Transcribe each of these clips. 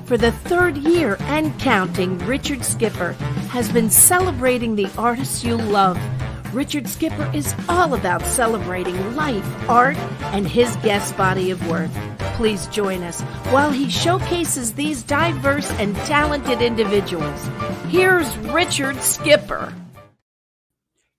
For the third year and counting, Richard Skipper has been celebrating the artists you love. Richard Skipper is all about celebrating life, art, and his guest body of work. Please join us while he showcases these diverse and talented individuals. Here's Richard Skipper.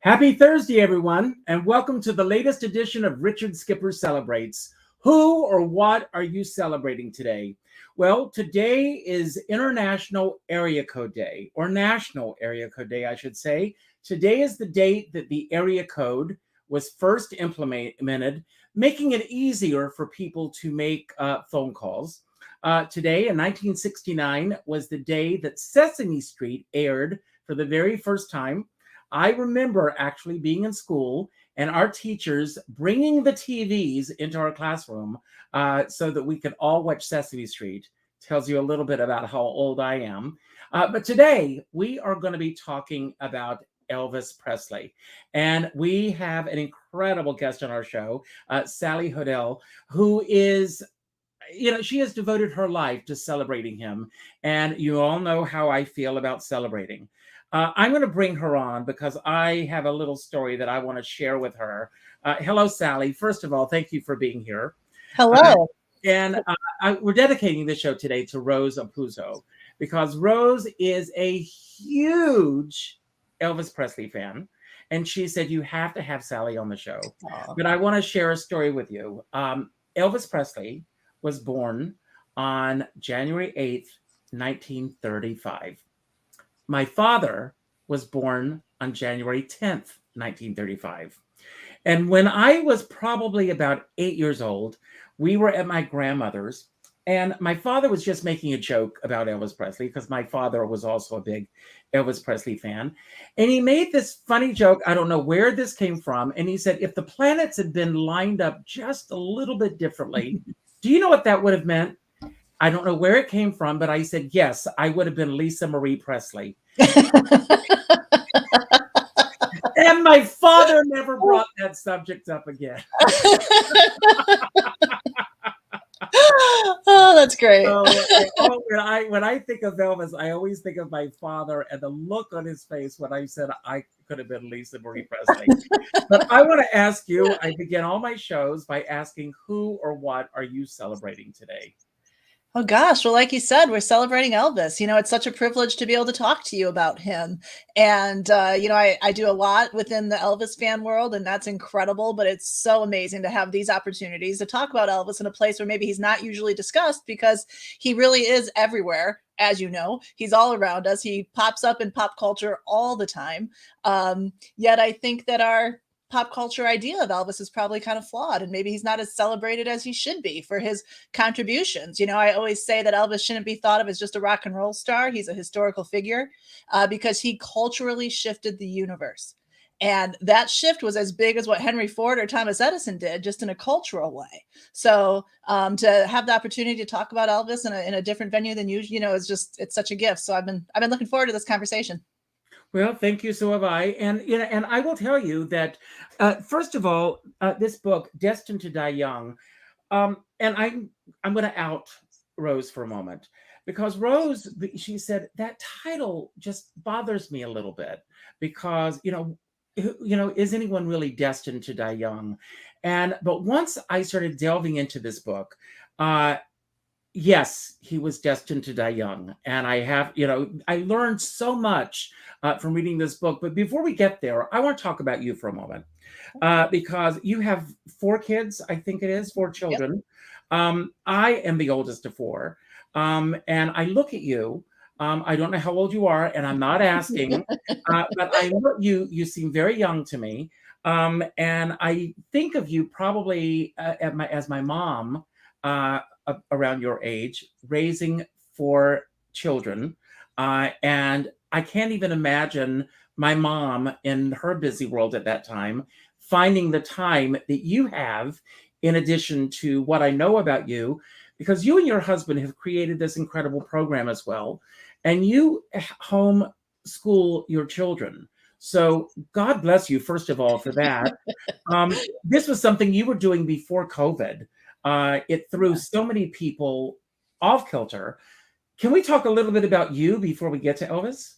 Happy Thursday, everyone, and welcome to the latest edition of Richard Skipper Celebrates. Who or what are you celebrating today? Well, today is International Area Code Day, or National Area Code Day, I should say. Today is the date that the area code was first implemented, making it easier for people to make phone calls. Today, in 1969, was the day that Sesame Street aired for the very first time. I remember actually being in school and our teachers bringing the TVs into our classroom so that we could all watch Sesame Street. Tells you a little bit about how old I am. But today we are going to be talking about Elvis Presley. And we have an incredible guest on our show, Sally Hoedel, who is, she has devoted her life to celebrating him. And you all know how I feel about celebrating. I'm going to bring her on because I have a little story that I want to share with her. Hello, Sally. First of all, thank you for being here. Hello. We're dedicating this show today to Rose Apuzzo because Rose is a huge Elvis Presley fan. And she said, you have to have Sally on the show. Aww. But I want to share a story with you. Elvis Presley was born on January 8th, 1935. My father was born on January 10th, 1935. And when I was probably about 8 years old, we were at my grandmother's, and my father was just making a joke about Elvis Presley because my father was also a big Elvis Presley fan. And he made this funny joke. I don't know where this came from. And he said, if the planets had been lined up just a little bit differently, do you know what that would have meant? I don't know where it came from, but I said, yes, I would have been Lisa Marie Presley. And my father never brought that subject up again. Oh, that's great. So, when I think of Elvis, I always think of my father and the look on his face when I said I could have been Lisa Marie Presley. But I want to ask you, I begin all my shows by asking who or what are you celebrating today? Oh, gosh. Well, like you said, we're celebrating Elvis. It's such a privilege to be able to talk to you about him. And, I do a lot within the Elvis fan world, and that's incredible. But it's so amazing to have these opportunities to talk about Elvis in a place where maybe he's not usually discussed because he really is everywhere. As you know, he's all around us. He pops up in pop culture all the time. Yet I think that our pop culture idea of Elvis is probably kind of flawed, and maybe he's not as celebrated as he should be for his contributions. I always say that Elvis shouldn't be thought of as just a rock and roll star. He's a historical figure because he culturally shifted the universe. And that shift was as big as what Henry Ford or Thomas Edison did, just in a cultural way. So to have the opportunity to talk about Elvis in a different venue than usual, it's such a gift. So I've been looking forward to this conversation. Well, thank you. So have I. And I will tell you that, first of all, this book, Destined to Die Young, and I'm going to out Rose for a moment because Rose, she said that title just bothers me a little bit because, is anyone really destined to die young? But once I started delving into this book, yes, he was destined to die young. And I learned so much from reading this book. But before we get there, I want to talk about you for a moment because you have 4 kids, I think it is, 4 children. Yep. I am the oldest of 4. And I look at you. I don't know how old you are, and I'm not asking, but you seem very young to me. And I think of you probably as my mom, around your age, raising 4 children. And I can't even imagine my mom in her busy world at that time, finding the time that you have in addition to what I know about you, because you and your husband have created this incredible program as well. And you homeschool your children. So God bless you, first of all, for that. This was something you were doing before COVID. It threw so many people off kilter. Can we talk a little bit about you before we get to Elvis?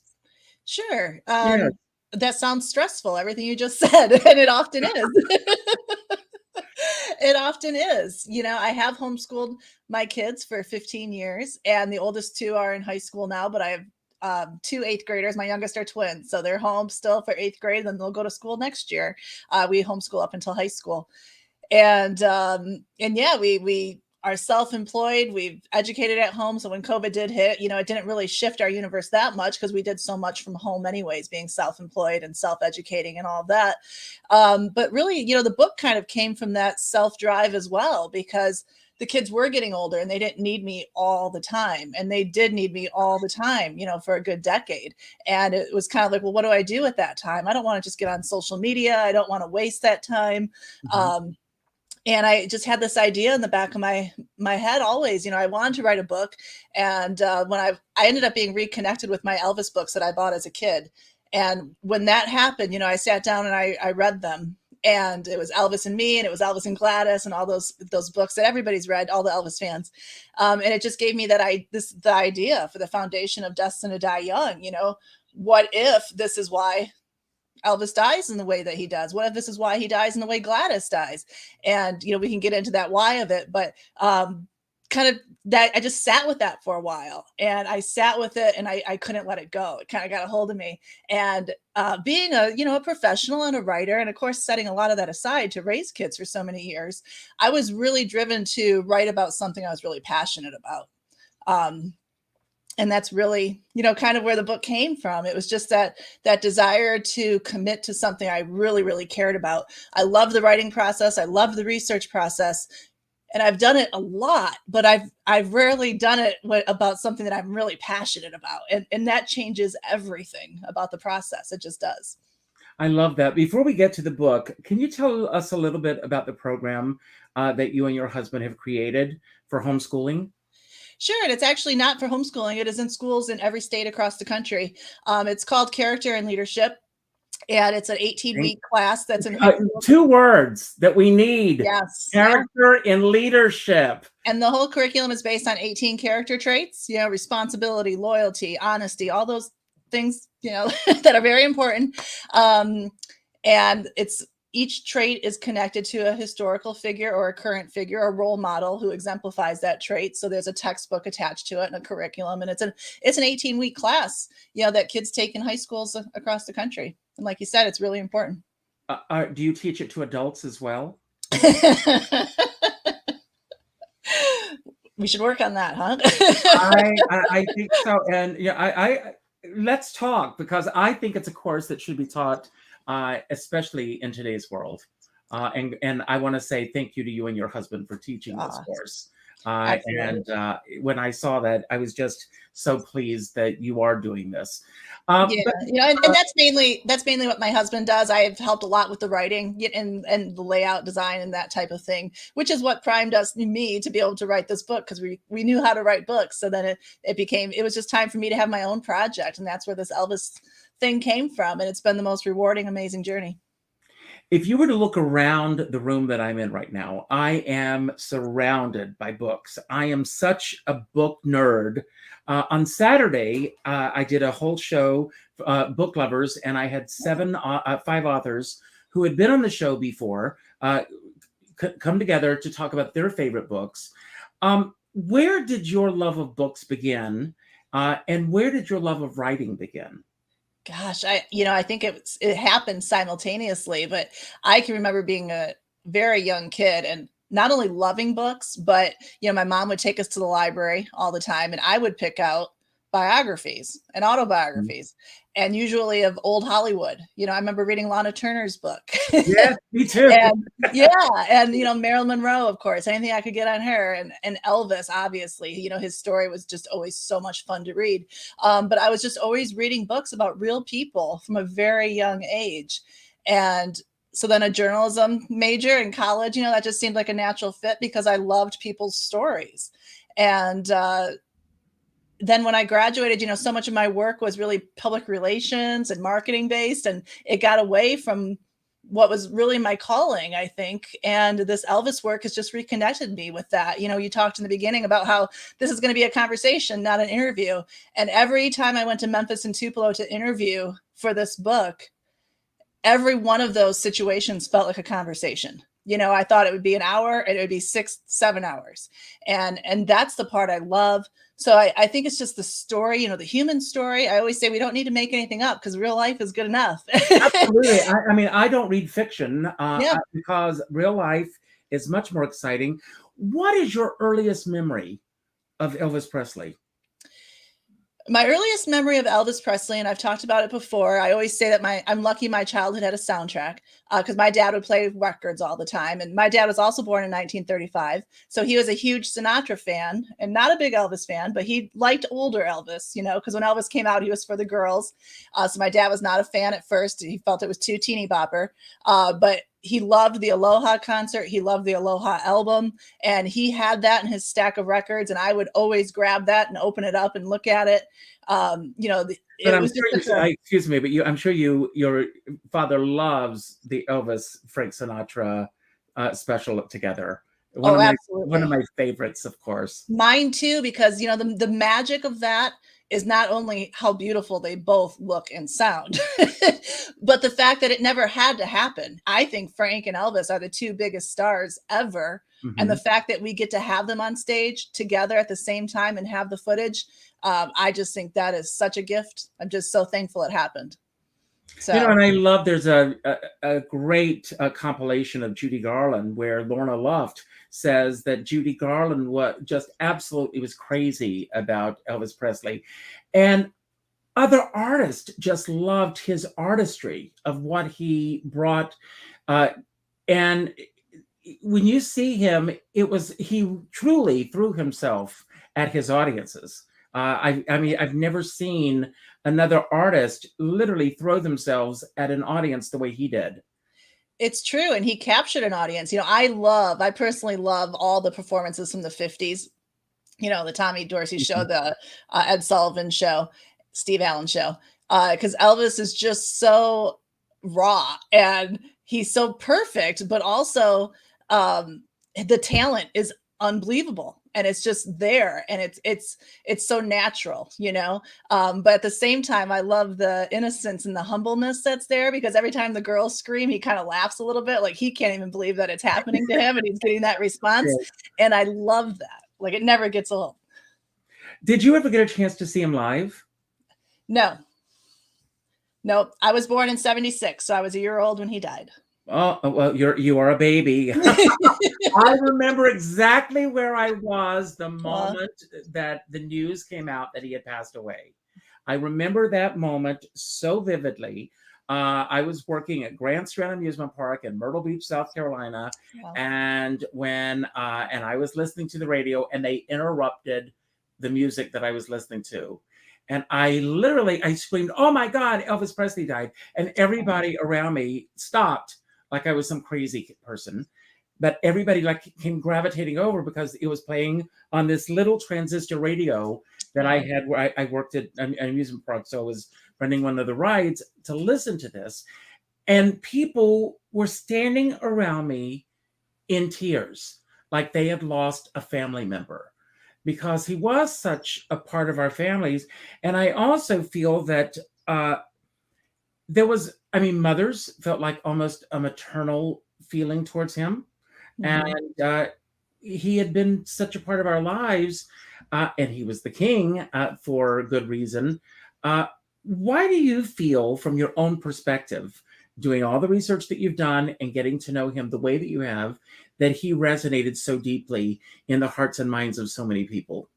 Sure. Yeah. That sounds stressful, everything you just said, and it often is. It often is. I have homeschooled my kids for 15 years, and the oldest two are in high school now, but I have two eighth graders. My youngest are twins, so they're home still for eighth grade, and then they'll go to school next year. We homeschool up until high school. And yeah, we are self-employed. We've educated at home. So when COVID did hit, it didn't really shift our universe that much because we did so much from home anyways, being self-employed and self-educating and all of that. But really, the book kind of came from that self-drive as well, because the kids were getting older and they didn't need me all the time. And they did need me all the time, for a good decade. And it was kind of like, well, what do I do at that time? I don't want to just get on social media. I don't want to waste that time. And I just had this idea in the back of my head always. I wanted to write a book. And when I ended up being reconnected with my Elvis books that I bought as a kid. And when that happened, I sat down and I read them. And it was Elvis and Me, and it was Elvis and Gladys, and all those books that everybody's read, all the Elvis fans. And it just gave me the idea for the foundation of Destined to Die Young. What if this is why Elvis dies in the way that he does? What if this is why he dies in the way Gladys dies? And, we can get into that why of it, but kind of that I just sat with that for a while, and I sat with it, and I couldn't let it go. It kind of got a hold of me. And being a professional and a writer, and of course, setting a lot of that aside to raise kids for so many years, I was really driven to write about something I was really passionate about. And that's really, kind of where the book came from. It was just that desire to commit to something I really, really cared about. I love the writing process. I love the research process. And I've done it a lot, but I've rarely done it about something that I'm really passionate about. And that changes everything about the process. It just does. I love that. Before we get to the book, can you tell us a little bit about the program that you and your husband have created for homeschooling? Sure. And it's actually not for homeschooling. It is in schools in every state across the country. It's called Character and Leadership. And it's an 18-week class that's in high school. 2 words that we need. Yes. Character and leadership. And the whole curriculum is based on 18 character traits, responsibility, loyalty, honesty, all those things, that are very important. And each trait is connected to a historical figure or a current figure, a role model who exemplifies that trait. So there's a textbook attached to it and a curriculum. And it's an 18-week class, that kids take in high schools across the country. And like you said, it's really important. Do you teach it to adults as well? We should work on that, huh? I think so. And I let's talk, because I think it's a course that should be taught, especially in today's world. And I want to say thank you to you and your husband for teaching this course. And when I saw that, I was just so pleased that you are doing this. And that's mainly what my husband does. I have helped a lot with the writing and the layout design and that type of thing, which is what primed me to be able to write this book, because we knew how to write books. So then it was just time for me to have my own project, and that's where this Elvis thing came from. And it's been the most rewarding, amazing journey. If you were to look around the room that I'm in right now, I am surrounded by books. I am such a book nerd. On Saturday, I did a whole show, Book Lovers, and I had 5 authors who had been on the show before come together to talk about their favorite books. Where did your love of books begin? And where did your love of writing begin? Gosh, I think it happened simultaneously, but I can remember being a very young kid and not only loving books, but, my mom would take us to the library all the time, and I would pick out biographies and autobiographies, and usually of old Hollywood. I remember reading Lana Turner's book. Yeah, me too. and Marilyn Monroe, of course, anything I could get on her, and Elvis, obviously. His story was just always so much fun to read. But I was just always reading books about real people from a very young age. And so then a journalism major in college, that just seemed like a natural fit because I loved people's stories. And then when I graduated, so much of my work was really public relations and marketing based, and it got away from what was really my calling, I think. And this Elvis work has just reconnected me with that. You know, you talked in the beginning about how this is going to be a conversation, not an interview. And every time I went to Memphis and Tupelo to interview for this book, every one of those situations felt like a conversation. You know, I thought it would be an hour and it would be 6-7 hours. And that's the part I love. So I think it's just the story, you know, the human story. I always say we don't need to make anything up because real life is good enough. Absolutely. I mean, I don't read fiction Yeah. because real life is much more exciting. What is your earliest memory of Elvis Presley? My earliest memory of Elvis Presley, and I've talked about it before, I always say that I'm lucky my childhood had a soundtrack because my dad would play records all the time. And my dad was also born in 1935. So he was a huge Sinatra fan and not a big Elvis fan, but he liked older Elvis, you know, because when Elvis came out, he was for the girls. So my dad was not a fan at first. He felt it was too teeny bopper. But he loved the Aloha concert. He loved the Aloha album. And he had that in his stack of records. And I would always grab that and open it up and look at it. You know, But I'm sure excuse me, but I'm sure your father loves the Elvis Frank Sinatra special together. Absolutely. One of my favorites, of course. Mine too, because you know the magic of that is not only how beautiful they both look and sound, but the fact that it never had to happen. I think Frank and Elvis are the two biggest stars ever. Mm-hmm. And the fact that we get to have them on stage together at the same time and have the footage, I just think that is such a gift. I'm just so thankful it happened. So, you know, and I love there's a great compilation of Judy Garland where Lorna Luft says that Judy Garland was crazy about Elvis Presley. And other artists just loved his artistry of what he brought. And when you see him, he truly threw himself at his audiences. I mean, I've never seen another artist literally throw themselves at an audience the way he did. It's true. And he captured an audience. You know, I personally love all the performances from the 50s. You know, the Tommy Dorsey show, the Ed Sullivan show, Steve Allen show, because Elvis is just so raw and he's so perfect, but also the talent is unbelievable. And it's just there, and it's so natural, you know. But at the same time, I love the innocence and the humbleness that's there, because every time the girls scream, he kind of laughs a little bit, like he can't even believe that it's happening to him, and he's getting that response. Yes. And I love that. Like it never gets old. Did you ever get a chance to see him live? No. I was born in 1976, so I was a year old when he died. Oh, well, you are a baby. I remember exactly where I was the moment that the news came out that he had passed away. I remember that moment so vividly. I was working at Grand Strand Amusement Park in Myrtle Beach, South Carolina. Wow. And when and I was listening to the radio and they interrupted the music that I was listening to. And I screamed, "Oh my God, Elvis Presley died." And everybody around me stopped like I was some crazy person. But everybody like came gravitating over because it was playing on this little transistor radio that I had where I worked at an amusement park. So I was running one of the rides to listen to this. And people were standing around me in tears, like they had lost a family member, because he was such a part of our families. And I also feel that there was, mothers felt like almost a maternal feeling towards him. Mm-hmm. And he had been such a part of our lives, and he was the king for good reason. Why do you feel, from your own perspective, doing all the research that you've done and getting to know him the way that you have, that he resonated so deeply in the hearts and minds of so many people?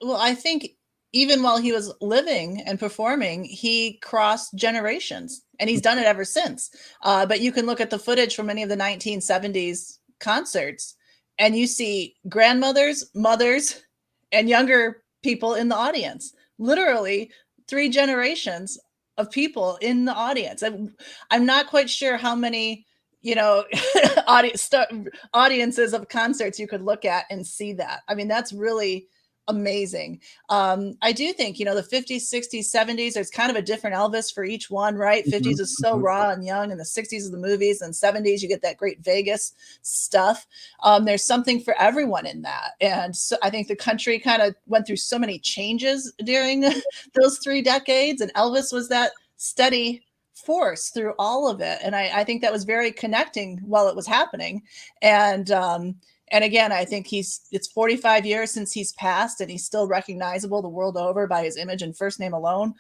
Well, I think even while he was living and performing, he crossed generations, and he's done it ever since. But you can look at the footage from many of the 1970s concerts, and you see grandmothers, mothers, and younger people in the audience. Literally 3 generations of people in the audience. I'm not quite sure how many, audiences of concerts you could look at and see that. I mean, that's really amazing. I do think, you know, the 50s, 60s, 70s, there's kind of a different Elvis for each one, right? Mhm, 50s is so mhm. raw and young, and the 60s is the movies, and 70s you get that great Vegas stuff. There's something for everyone in that. And so I think the country kind of went through so many changes during those 3 decades, and Elvis was that steady force through all of it. And I think that was very connecting while it was happening. And and again, I think it's 45 years since he's passed, and he's still recognizable the world over by his image and first name alone.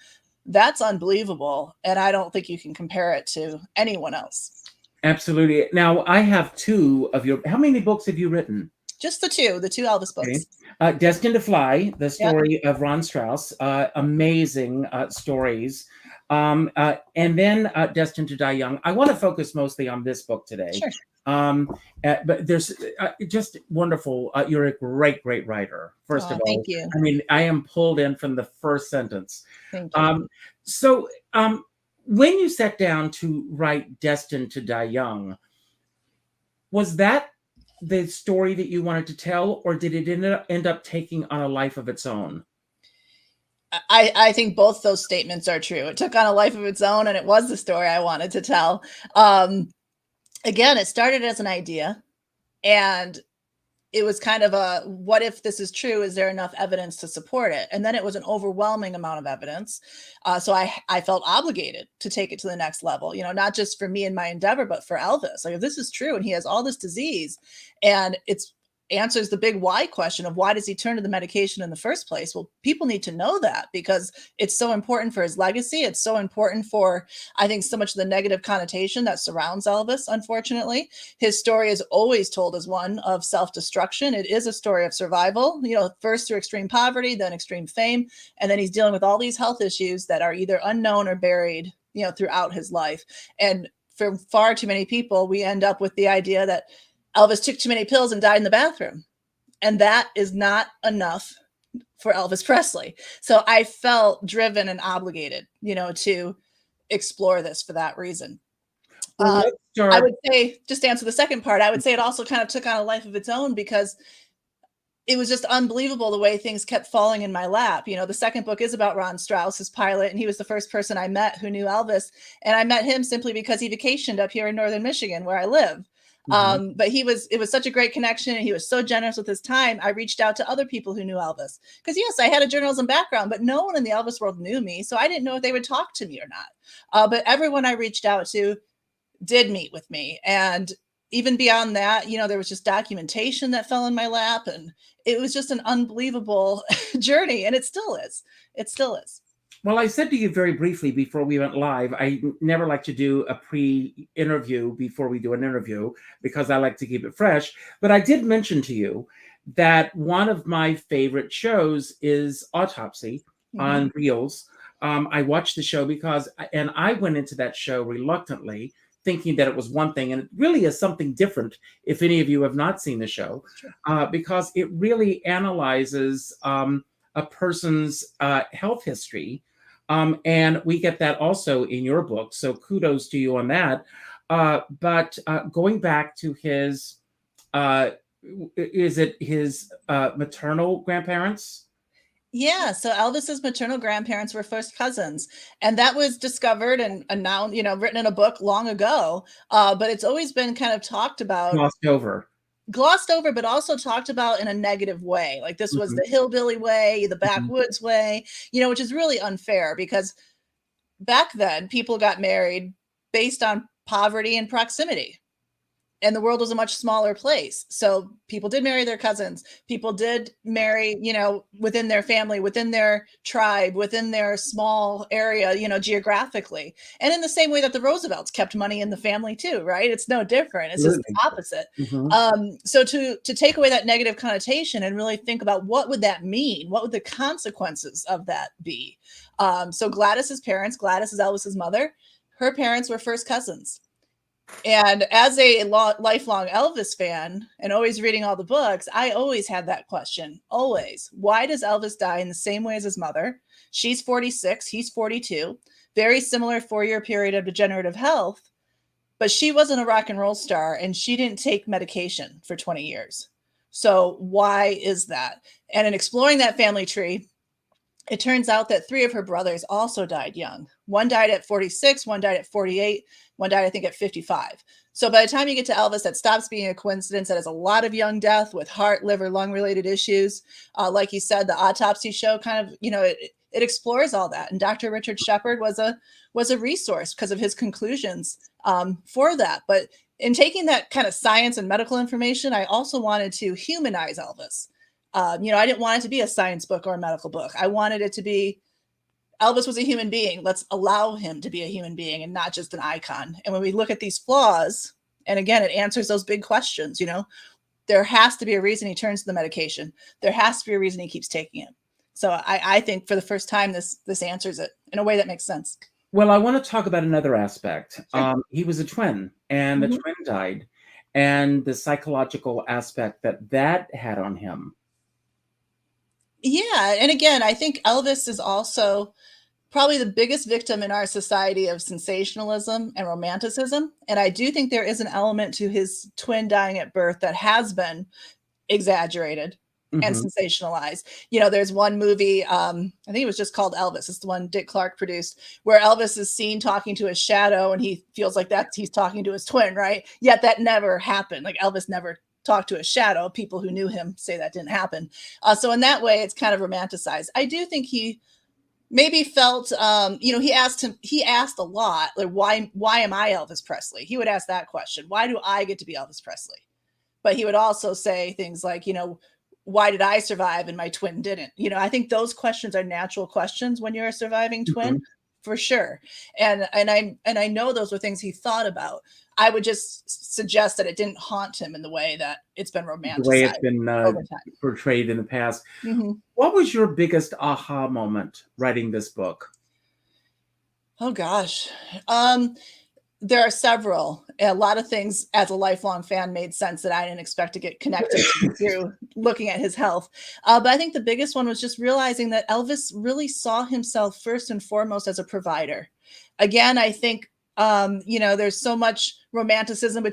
That's unbelievable. And I don't think you can compare it to anyone else. Absolutely. Now, I have two of your. How many books have you written? Just the two Elvis Okay. books. Destined to Fly, the Yep. story of Ron Strauss, amazing stories. And then Destined to Die Young. I want to focus mostly on this book today. Sure. But there's just wonderful. You're a great, great writer. First of Thank all, you. I mean, I am pulled in from the first sentence. Thank you. So, when you sat down to write Destined to Die Young, was that the story that you wanted to tell, or did it end up taking on a life of its own? I think both those statements are true. It took on a life of its own, and it was the story I wanted to tell. Again, it started as an idea, and it was kind of a, what if this is true? Is there enough evidence to support it? And then it was an overwhelming amount of evidence. So I felt obligated to take it to the next level, you know, not just for me and my endeavor, but for Elvis. Like, if this is true and he has all this disease, and it's answers the big why question of why does he turn to the medication in the first place? Well, people need to know that, because it's so important for his legacy. It's so important for, I think, so much of the negative connotation that surrounds Elvis. Unfortunately, his story is always told as one of self-destruction. It is a story of survival, you know, first through extreme poverty, then extreme fame, and then he's dealing with all these health issues that are either unknown or buried, you know, throughout his life. And for far too many people, we end up with the idea that Elvis took too many pills and died in the bathroom. And that is not enough for Elvis Presley. So I felt driven and obligated, you know, to explore this for that reason. Well, let's I start. would say, just to answer the second part, I would say it also kind of took on a life of its own, because it was just unbelievable the way things kept falling in my lap. You know, the second book is about Ron Strauss, his pilot, and he was the first person I met who knew Elvis. And I met him simply because he vacationed up here in northern Michigan, where I live. Mhm. But it was such a great connection, and he was so generous with his time. I reached out to other people who knew Elvis, because yes, I had a journalism background, but no one in the Elvis world knew me. So I didn't know if they would talk to me or not. But everyone I reached out to did meet with me. And even beyond that, you know, there was just documentation that fell in my lap, and it was just an unbelievable journey. And it still is. It still is. Well, I said to you very briefly before we went live, I never like to do a pre-interview before we do an interview, because I like to keep it fresh. But I did mention to you that one of my favorite shows is Autopsy Mhm. on Reels. I watched the show and I went into that show reluctantly, thinking that it was one thing, and it really is something different. If any of you have not seen the show, Sure. because it really analyzes a person's health history. And we get that also in your book. So kudos to you on that. But going back to his, is it his maternal grandparents? Yeah, so Elvis's maternal grandparents were first cousins, and that was discovered and announced, you know, written in a book long ago. But it's always been kind of talked about, Glossed over. glossed over, but also talked about in a negative way. Like, this was Mhm, the hillbilly way, the mhm. backwoods way, you know, which is really unfair, because back then people got married based on poverty and proximity, and the world was a much smaller place. So people did marry their cousins. People did marry, you know, within their family, within their tribe, within their small area, you know, geographically. And in the same way that the Roosevelts kept money in the family too, right? It's no different. It's just Absolutely. the opposite. Mhm. So to take away that negative connotation and really think about what would that mean? What would the consequences of that be? So Gladys's parents, Gladys is Elvis's mother. Her parents were first cousins. And as a lifelong Elvis fan and always reading all the books, I always had that question. Always. Why does Elvis die in the same way as his mother? She's 46, he's 42. Very similar 4-year period of degenerative health, but she wasn't a rock and roll star, and she didn't take medication for 20 years. So why is that? And in exploring that family tree, it turns out that 3 of her brothers also died young. One died at 46, one died at 48, one died, I think, at 55. So by the time you get to Elvis, that stops being a coincidence. That is a lot of young death with heart, liver, lung related issues. Like you said, the autopsy show kind of, it explores all that. And Dr. Richard Shepard was a resource because of his conclusions for that. But in taking that kind of science and medical information, I also wanted to humanize Elvis. I didn't want it to be a science book or a medical book. I wanted it to be Elvis was a human being. Let's allow him to be a human being and not just an icon. And when we look at these flaws, and again, it answers those big questions, there has to be a reason he turns to the medication. There has to be a reason he keeps taking it. So I think for the first time, this answers it in a way that makes sense. Well, I want to talk about another aspect. Sure. He was a twin, and the twin died, and the psychological aspect that had on him. Yeah. And again, I think Elvis is also probably the biggest victim in our society of sensationalism and romanticism. And I do think there is an element to his twin dying at birth that has been exaggerated and sensationalized. There's one movie, I think it was just called Elvis. It's the one Dick Clark produced, where Elvis is seen talking to his shadow and he feels like he's talking to his twin, right? Yet that never happened. Like Elvis never talked to a shadow. People who knew him say that didn't happen. So in that way, it's kind of romanticized. I do think he maybe felt, he asked a lot, like, why am I Elvis Presley? He would ask that question. Why do I get to be Elvis Presley? But he would also say things like, why did I survive and my twin didn't? I think those questions are natural questions when you're a surviving twin, for sure. And I know those were things he thought about. I would just suggest that it didn't haunt him in the way that it's been romanticized. The way it's been over time. portrayed in the past. What was your biggest aha moment writing this book? Oh gosh. There are several. A lot of things as a lifelong fan made sense that I didn't expect to get connected to through looking at his health. But I think the biggest one was just realizing that Elvis really saw himself first and foremost as a provider. Again, I think, there's so much romanticism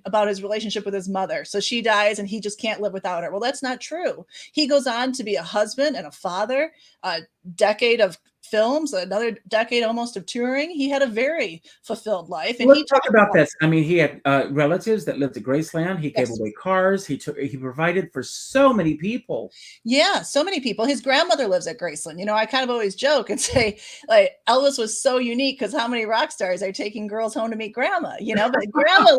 about his relationship with his mother. So she dies and he just can't live without her. Well, that's not true. He goes on to be a husband and a father, a decade of films, another decade almost of touring. He had a very fulfilled life. And Let's talk about this. I mean, he had relatives that lived at Graceland. He gave Yes. away cars. He provided for so many people. Yeah, so many people. His grandmother lives at Graceland. I kind of always joke and say, like, Elvis was so unique because how many rock stars are taking girls home to meet grandma? But grandma,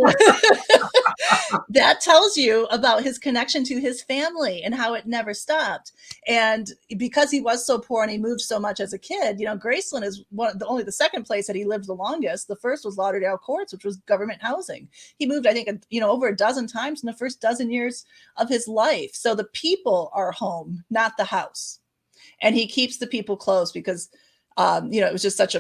that tells you about his connection to his family and how it never stopped. And because he was so poor and he moved so much as a kid, Graceland is only the second place that he lived the longest. The first was Lauderdale Courts, which was government housing. He moved, I think, over a dozen times in the first dozen years of his life. So the people are home, not the house. And he keeps the people close because it was just such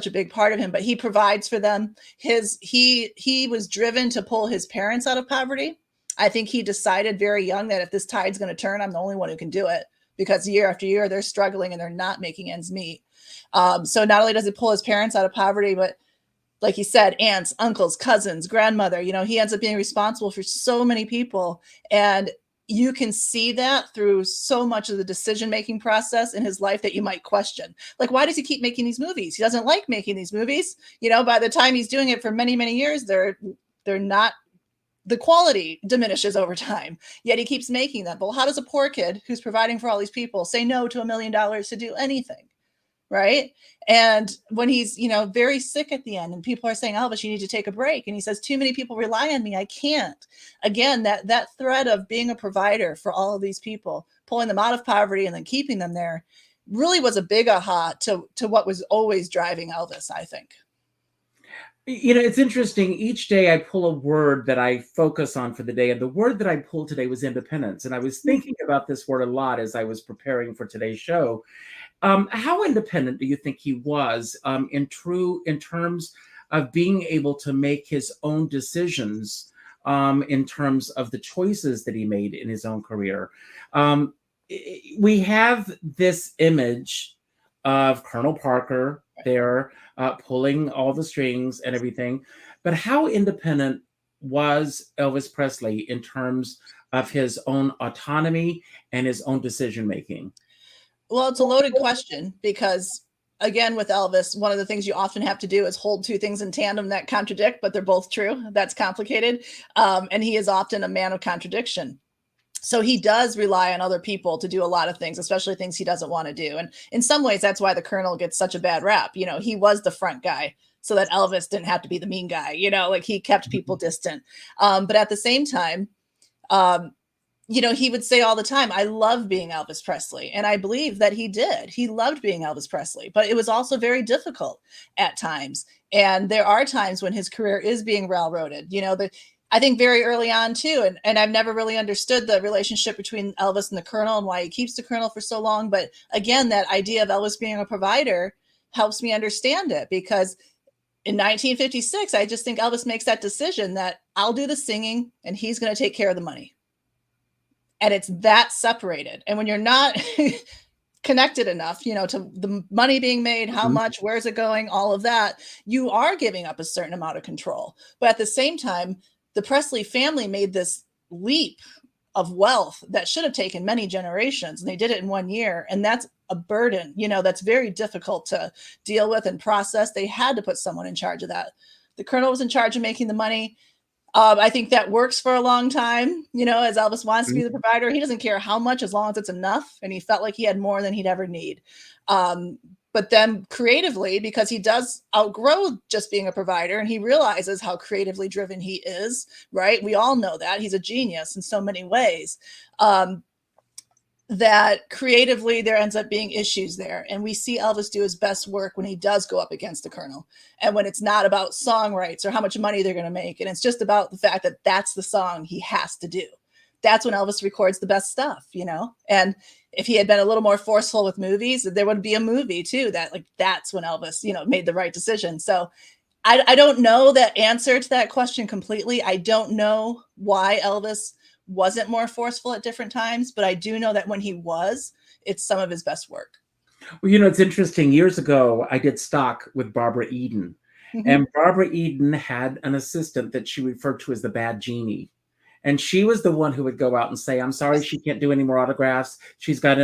a big part of him, but he provides for them. He was driven to pull his parents out of poverty. I think he decided very young that if this tide's going to turn, I'm the only one who can do it, because year after year they're struggling and they're not making ends meet. So not only does he pull his parents out of poverty, but like he said, aunts, uncles, cousins, grandmother, he ends up being responsible for so many people. And you can see that through so much of the decision-making process in his life that you might question. Like, why does he keep making these movies? He doesn't like making these movies. By the time he's doing it for many, many years, they're not, the quality diminishes over time, yet he keeps making them. Well, how does a poor kid who's providing for all these people say no to $1 million to do anything? Right. And when he's, very sick at the end and people are saying, Elvis, you need to take a break. And he says, too many people rely on me. I can't. Again, that thread of being a provider for all of these people, pulling them out of poverty and then keeping them there, really was a big aha to what was always driving Elvis, I think. It's interesting. Each day I pull a word that I focus on for the day. And the word that I pulled today was independence. And I was thinking about this word a lot as I was preparing for today's show. How independent do you think he was in terms of being able to make his own decisions in terms of the choices that he made in his own career? We have this image of Colonel Parker there pulling all the strings and everything, but how independent was Elvis Presley in terms of his own autonomy and his own decision making? Well, it's a loaded question because, again, with Elvis, one of the things you often have to do is hold two things in tandem that contradict, but they're both true. That's complicated. And he is often a man of contradiction. So he does rely on other people to do a lot of things, especially things he doesn't want to do. And in some ways, that's why the Colonel gets such a bad rap. You know, he was the front guy so that Elvis didn't have to be the mean guy, you know, like he kept people distant. But at the same time, um, you know, he would say all the time, I love being Elvis Presley. And I believe that he did. He loved being Elvis Presley, but it was also very difficult at times. And there are times when his career is being railroaded. You know, I think very early on too, and I've never really understood the relationship between Elvis and the Colonel and why he keeps the Colonel for so long. But again, that idea of Elvis being a provider helps me understand it, because in 1956, I just think Elvis makes that decision that I'll do the singing and he's going to take care of the money. And it's that separated. And when you're not connected enough, you know, to the money being made, how much, where's it going, all of that, you are giving up a certain amount of control. But at the same time, the Presley family made this leap of wealth that should have taken many generations, and they did it in 1 year. And that's a burden, you know, that's very difficult to deal with and process. They had to put someone in charge of that. The Colonel was in charge of making the money. I think that works for a long time, you know, as Elvis wants to be the provider. He doesn't care how much, as long as it's enough. And he felt like he had more than he'd ever need. But then creatively, because he does outgrow just being a provider and he realizes how creatively driven he is, right? We all know that he's a genius in so many ways. That creatively there ends up being issues there. And we see Elvis do his best work when he does go up against the Colonel, and when it's not about song rights or how much money they're going to make. And it's just about the fact that that's the song he has to do. That's when Elvis records the best stuff, you know? And if he had been a little more forceful with movies, there would be a movie too, that like, that's when Elvis, you know, made the right decision. So I don't know that answer to that question completely. I don't know why Elvis wasn't more forceful at different times, but I do know that when he was, it's some of his best work. Well, you know, it's interesting. Years ago, I did stock with Barbara Eden, and Barbara Eden had an assistant that she referred to as the bad genie. And she was the one who would go out and say, I'm sorry, she can't do any more autographs. She's got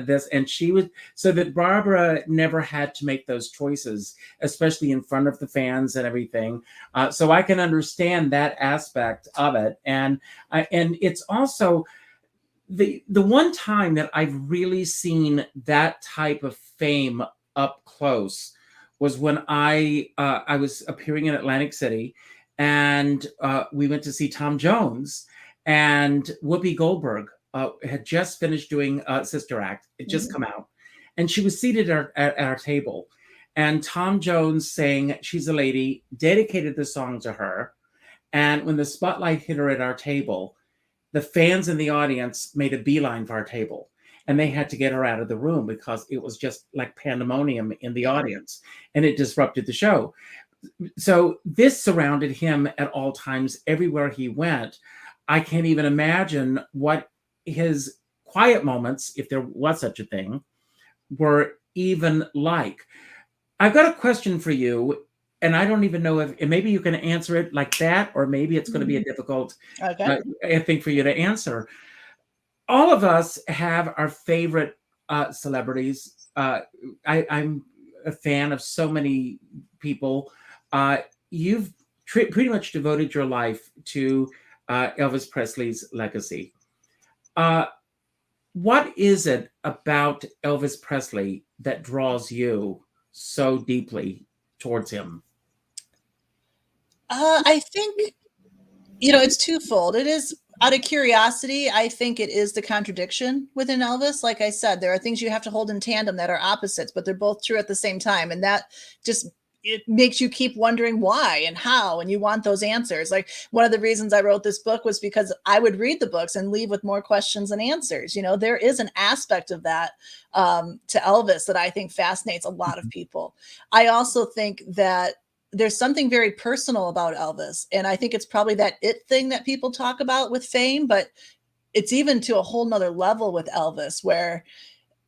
this. And she would, so that Barbara never had to make those choices, especially in front of the fans and everything. So I can understand that aspect of it. And it's also the one time that I've really seen that type of fame up close was when I was appearing in Atlantic City. And we went to see Tom Jones, and Whoopi Goldberg had just finished doing Sister Act. It just come out. And she was seated at our table. And Tom Jones sang She's a Lady, dedicated the song to her. And when the spotlight hit her at our table, the fans in the audience made a beeline for our table. And they had to get her out of the room because it was just like pandemonium in the audience. And it disrupted the show. So this surrounded him at all times, everywhere he went. I can't even imagine what his quiet moments, if there was such a thing, were even like. I've got a question for you, and I don't even know if maybe you can answer it like that, or maybe it's going to be a difficult thing for you to answer. All of us have our favorite celebrities. I'm a fan of so many people. You've pretty much devoted your life to Elvis Presley's legacy. What is it about Elvis Presley that draws you so deeply towards him? I think, you know, it's twofold. It is out of curiosity. I think it is the contradiction within Elvis. Like I said, there are things you have to hold in tandem that are opposites, but they're both true at the same time. And that just, it makes you keep wondering why and how, and you want those answers. Like one of the reasons I wrote this book was because I would read the books and leave with more questions than answers. You know, there is an aspect of that to Elvis that I think fascinates a lot of people. I also think that there's something very personal about Elvis. And I think it's probably that it thing that people talk about with fame, but it's even to a whole nother level with Elvis, where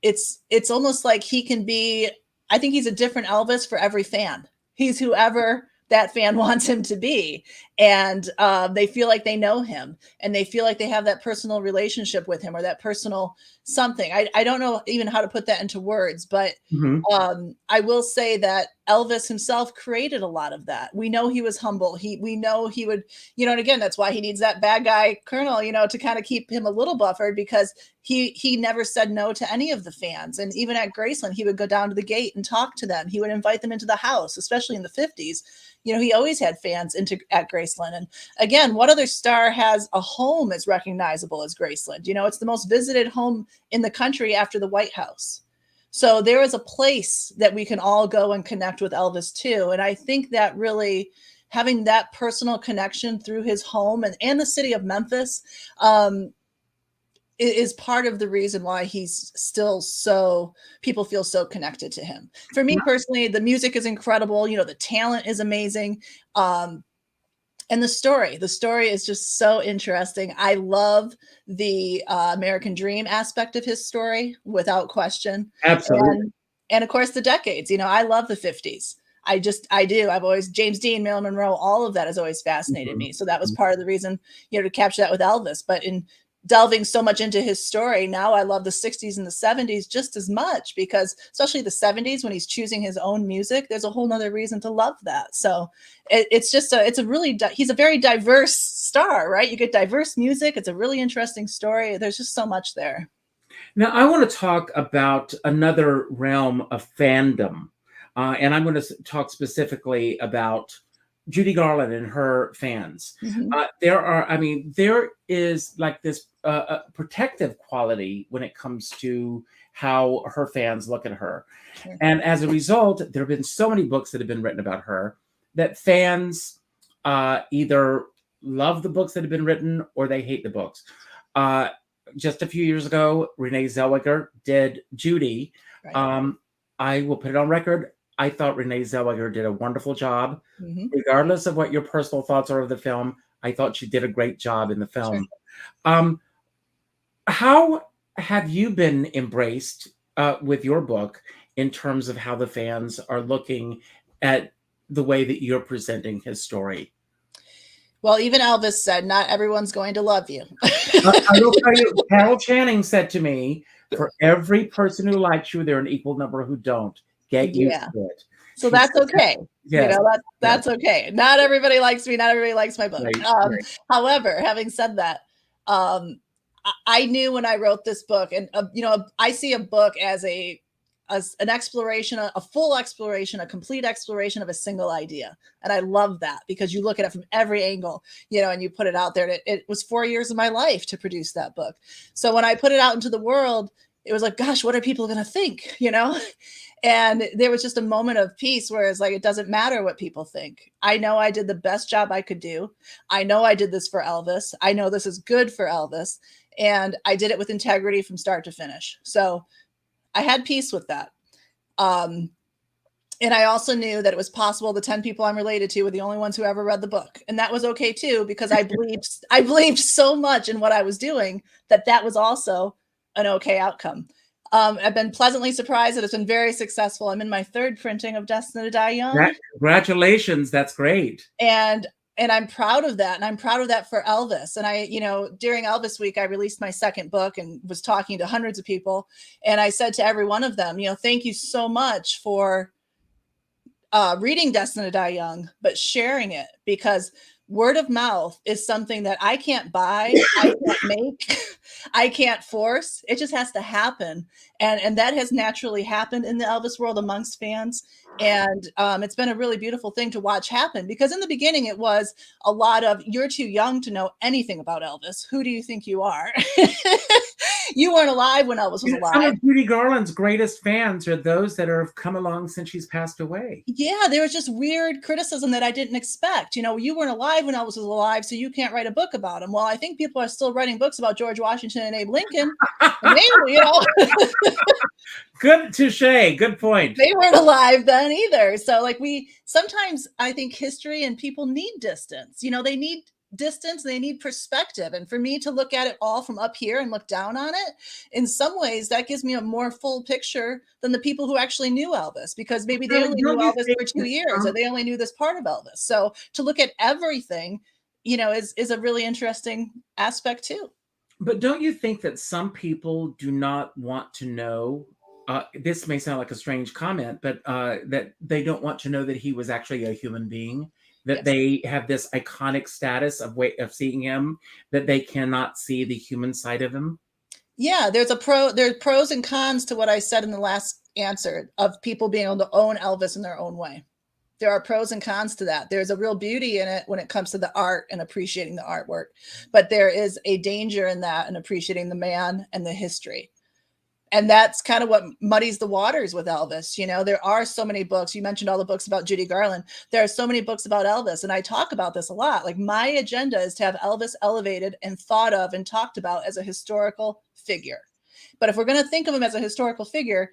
it's almost like he can be, I think he's a different Elvis for every fan. He's whoever that fan wants him to be. And they feel like they know him, and they feel like they have that personal relationship with him, or that personal something. I don't know even how to put that into words, but Mhm. I will say that Elvis himself created a lot of that. We know he was humble. We know he would, and again, that's why he needs that bad guy colonel, to kind of keep him a little buffered, because he never said no to any of the fans. And even at Graceland, he would go down to the gate and talk to them. He would invite them into the house, especially in the 50s. He always had fans at Graceland. And again, what other star has a home as recognizable as Graceland? It's the most visited home in the country after the White House. So there is a place that we can all go and connect with Elvis too. And I think that really having that personal connection through his home and the city of Memphis is part of the reason why he's still people feel so connected to him. For me personally, the music is incredible. The talent is amazing. And the story is just so interesting. I love the American Dream aspect of his story, without question. Absolutely. And of course, the decades. I love the 50s. I do. I've always, James Dean, Marilyn Monroe, all of that has always fascinated me. So that was part of the reason, to capture that with Elvis. But in delving so much into his story, now I love the 60s and the 70s just as much, because especially the 70s, when he's choosing his own music, there's a whole nother reason to love that. So he's a very diverse star, right? You get diverse music. It's a really interesting story. There's just so much there. Now, I want to talk about another realm of fandom. And I'm going to talk specifically about Judy Garland and her fans. Mm-hmm. There is like this protective quality when it comes to how her fans look at her. Sure. And as a result, there have been so many books that have been written about her that fans either love the books that have been written or they hate the books. Just a few years ago, Renee Zellweger did Judy. Right. I will put it on record. I thought Renee Zellweger did a wonderful job. Mm-hmm. Regardless of what your personal thoughts are of the film, I thought she did a great job in the film. Sure. How have you been embraced with your book in terms of how the fans are looking at the way that you're presenting his story? Well, even Elvis said, not everyone's going to love you. I will tell you, Carol Channing said to me, for every person who likes you, there are an equal number who don't. Get used to it. So that's okay. Yes. That's okay. Not everybody likes me. Not everybody likes my book. Right. However, having said that, I knew when I wrote this book, and I see a book as an exploration, a full exploration, a complete exploration of a single idea. And I love that, because you look at it from every angle, and you put it out there. It was 4 years of my life to produce that book. So when I put it out into the world, it was like, gosh, what are people going to think? And there was just a moment of peace where it's like, it doesn't matter what people think. I know I did the best job I could do. I know I did this for Elvis. I know this is good for Elvis. And I did it with integrity from start to finish. So I had peace with that. And I also knew that it was possible the 10 people I'm related to were the only ones who ever read the book. And that was okay too, because I believed so much in what I was doing that was also an okay outcome. I've been pleasantly surprised that it's been very successful. I'm in my 3rd printing of Destined to Die Young. Congratulations. That's great. And I'm proud of that. And I'm proud of that for Elvis. And during Elvis week, I released my 2nd book and was talking to hundreds of people. And I said to every one of them, thank you so much for reading Destined to Die Young, but sharing it, because word of mouth is something that I can't buy, I can't make, I can't force. It just has to happen. And that has naturally happened in the Elvis world amongst fans. And it's been a really beautiful thing to watch happen, because in the beginning, it was a lot of, you're too young to know anything about Elvis. Who do you think you are? You weren't alive when Elvis was alive. Some of Judy Garland's greatest fans are those that have come along since she's passed away. Yeah, there was just weird criticism that I didn't expect. You weren't alive when Elvis was alive, so you can't write a book about him. Well, I think people are still writing books about George Washington and Abe Lincoln. And Good touche. Good point. They weren't alive then either. So sometimes I think history and people need distance. They need distance, they need perspective. And for me to look at it all from up here and look down on it, in some ways, that gives me a more full picture than the people who actually knew Elvis, because maybe they only knew Don't you Elvis think for 2 that years, or they only knew this part of Elvis. So to look at everything, is a really interesting aspect too. But don't you think that some people do not want to know? This may sound like a strange comment, but that they don't want to know that he was actually a human being. That Yes. they have this iconic status of seeing him, that they cannot see the human side of him. Yeah, there's pros and cons to what I said in the last answer of people being able to own Elvis in their own way. There are pros and cons to that. There's a real beauty in it when it comes to the art and appreciating the artwork, but there is a danger in that and appreciating the man and the history. And that's kind of what muddies the waters with Elvis. There are so many books. You mentioned all the books about Judy Garland. There are so many books about Elvis. And I talk about this a lot. Like, my agenda is to have Elvis elevated and thought of and talked about as a historical figure. But if we're going to think of him as a historical figure,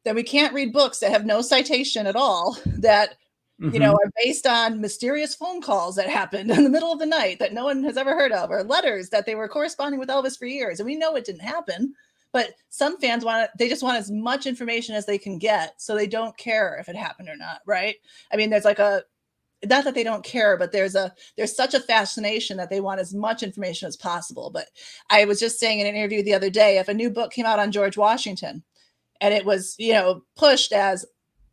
then we can't read books that have no citation at all, that are based on mysterious phone calls that happened in the middle of the night that no one has ever heard of, or letters that they were corresponding with Elvis for years. And we know it didn't happen. But some fans they just want as much information as they can get, so they don't care if it happened or not, right? I mean, there's like not that they don't care, but there's such a fascination that they want as much information as possible. But I was just saying in an interview the other day, if a new book came out on George Washington and it was, pushed as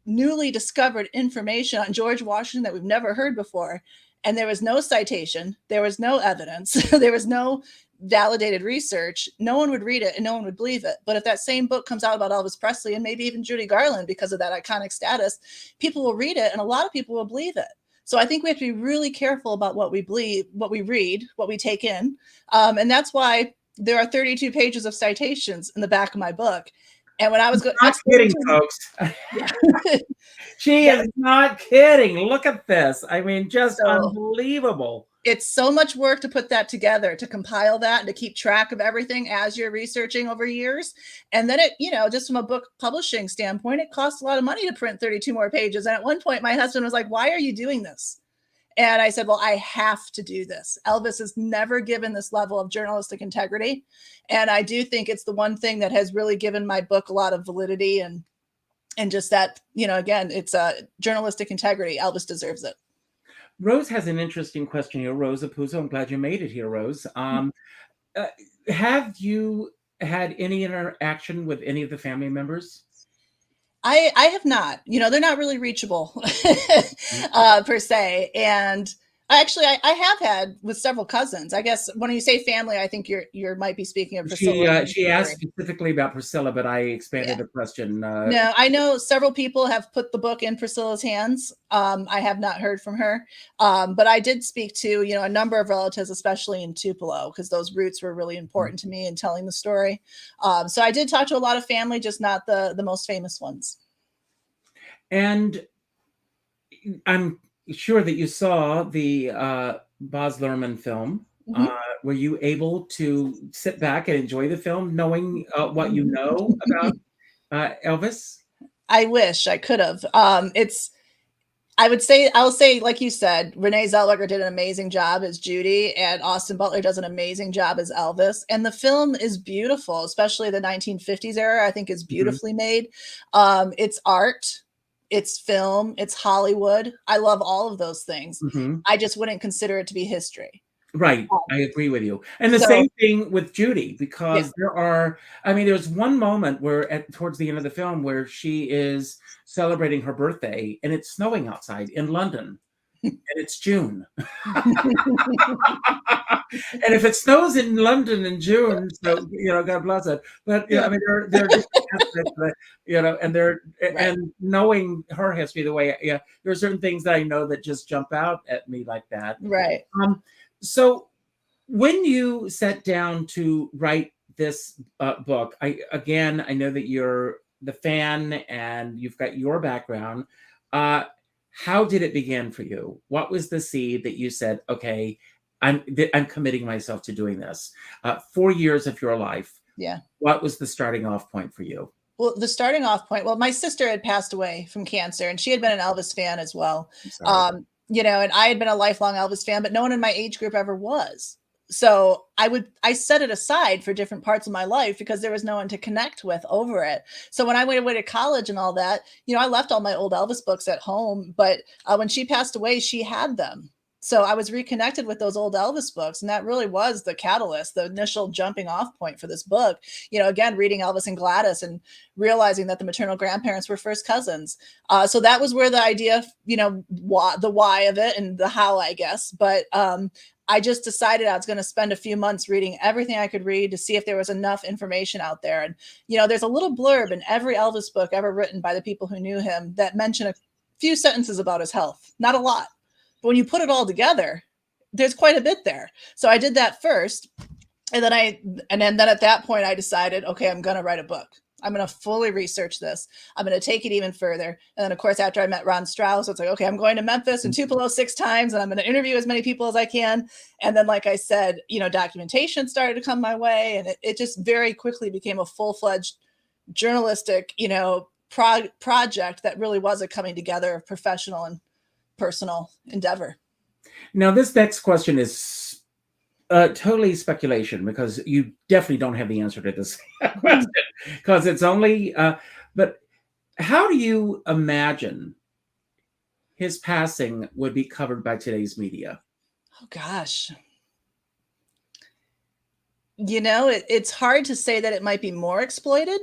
newly discovered information on George Washington that we've never heard before, and there was no citation, there was no evidence, there was no validated research, no one would read it and no one would believe it. But if that same book comes out about Elvis Presley and maybe even Judy Garland, because of that iconic status, people will read it and a lot of people will believe it. So I think we have to be really careful about what we believe, what we read, what we take in. And that's why there are 32 pages of citations in the back of my book. And when I was not kidding, folks. She is not kidding. Look at this. I mean, just unbelievable. It's so much work to put that together, to compile that and to keep track of everything as you're researching over years. And then it, just from a book publishing standpoint, it costs a lot of money to print 32 more pages. And at one point, my husband was like, "Why are you doing this?" And I said, "Well, I have to do this. Elvis has never given this level of journalistic integrity. And I do think it's the one thing that has really given my book a lot of validity and just that, again, it's a journalistic integrity. Elvis deserves it." Rose has an interesting question here. Rosa Puzo, I'm glad you made it here, Rose. Have you had any interaction with any of the family members? I have not. They're not really reachable per se. And actually, I have had with several cousins. I guess when you say family, I think you might be speaking of Priscilla. She asked specifically about Priscilla, but I expanded the question. No, I know several people have put the book in Priscilla's hands. I have not heard from her, but I did speak to a number of relatives, especially in Tupelo, because those roots were really important to me in telling the story. So I did talk to a lot of family, just not the most famous ones. And I'm sure that you saw the Baz Luhrmann film. Were you able to sit back and enjoy the film, knowing what you know about Elvis? I wish I could have. I'll say, like you said, Renee Zellweger did an amazing job as Judy, and Austin Butler does an amazing job as Elvis. And the film is beautiful, especially the 1950s era, I think is beautifully made. It's art. It's film, it's Hollywood. I love all of those things. I just wouldn't consider it to be history. Right. I agree with you. And the same thing with Judy, because there's one moment where towards the end of the film where she is celebrating her birthday and it's snowing outside in London and it's June. And if it snows in London in June, so God bless it. But they're just and knowing her history the way there are certain things that I know that just jump out at me like that. Right. So when you sat down to write this book, I know that you're the fan and you've got your background. How did it begin for you? What was the seed that you said, okay, I'm committing myself to doing this? 4 years of your life. Yeah. What was the starting off point for you? Well, the starting off point, my sister had passed away from cancer and she had been an Elvis fan as well. and I had been a lifelong Elvis fan, but no one in my age group ever was. So I set it aside for different parts of my life because there was no one to connect with over it. So when I went away to college and all that, I left all my old Elvis books at home, but when she passed away, she had them. So I was reconnected with those old Elvis books, and that really was the catalyst, the initial jumping off point for this book. Again, reading Elvis and Gladys and realizing that the maternal grandparents were first cousins. So that was where the idea, the why of it and the how, I guess. But I just decided I was going to spend a few months reading everything I could read to see if there was enough information out there. And, there's a little blurb in every Elvis book ever written by the people who knew him that mention a few sentences about his health. Not a lot. But when you put it all together, there's quite a bit there. So I did that first. And then at that point, I decided, okay, I'm going to write a book. I'm going to fully research this. I'm going to take it even further. And then, of course, after I met Ron Strauss, it's like, okay, I'm going to Memphis and Tupelo 6 times, and I'm going to interview as many people as I can. And then, like I said, documentation started to come my way, and it just very quickly became a full-fledged journalistic, project that really was a coming together of professional and personal endeavor. Now, this next question is totally speculation, because you definitely don't have the answer to this question, because it's only, but how do you imagine his passing would be covered by today's media? Oh, gosh. It's hard to say that it might be more exploited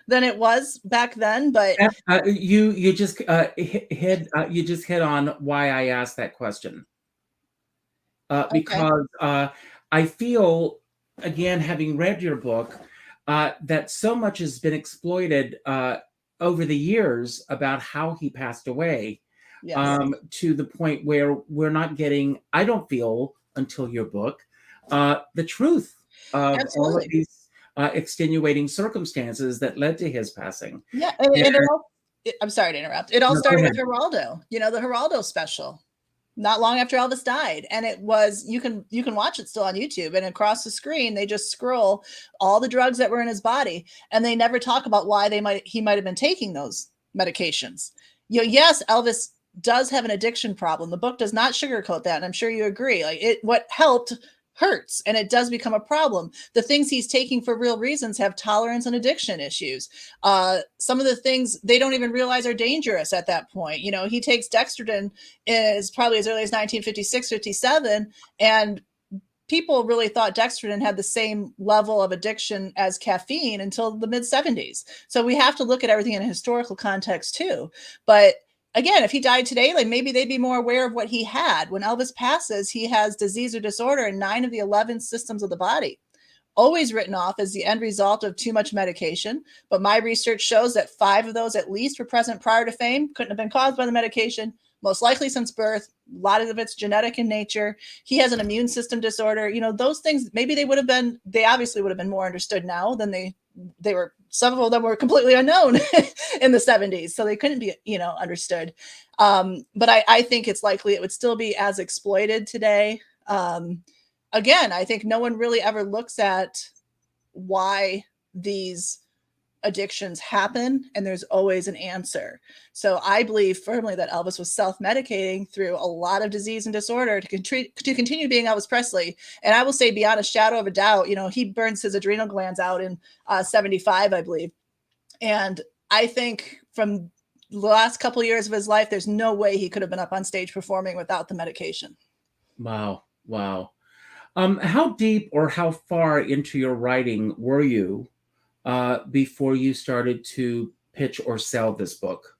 than it was back then, but you just hit on why I asked that question. Because I feel, again, having read your book, that so much has been exploited over the years about how he passed away, yes. To the point where we're not getting, I don't feel, until your book, the truth of Absolutely. all of these extenuating circumstances that led to his passing. Yeah, and I'm sorry to interrupt. It all started with Geraldo, the Geraldo special. Not long after Elvis died, and it was you can watch it still on YouTube, and across the screen they just scroll all the drugs that were in his body, and they never talk about why he might have been taking those medications. Yes, Elvis does have an addiction problem. The book does not sugarcoat that, and I'm sure you agree. What helped hurts, and it does become a problem. The things he's taking for real reasons have tolerance and addiction issues. Some of the things they don't even realize are dangerous at that point. He takes Dextridine is probably as early as 1956, 57, and people really thought Dextridine had the same level of addiction as caffeine until the mid 70s. So we have to look at everything in a historical context too. But again, if he died today, maybe they'd be more aware of what he had. When Elvis passes, he has disease or disorder in 9 of the 11 systems of the body, always written off as the end result of too much medication. But my research shows that 5 of those at least were present prior to fame, couldn't have been caused by the medication, most likely since birth. A lot of it's genetic in nature. He has an immune system disorder. Those things, maybe they obviously would have been more understood now than they were. Some of them were completely unknown in the 70s, so they couldn't be, understood. But I think it's likely it would still be as exploited today. Again, I think no one really ever looks at why these addictions happen, and there's always an answer. So I believe firmly that Elvis was self-medicating through a lot of disease and disorder to continue being Elvis Presley. And I will say, beyond a shadow of a doubt, he burns his adrenal glands out in 75, I believe. And I think from the last couple of years of his life, there's no way he could have been up on stage performing without the medication. Wow. How deep or how far into your writing were you before you started to pitch or sell this book?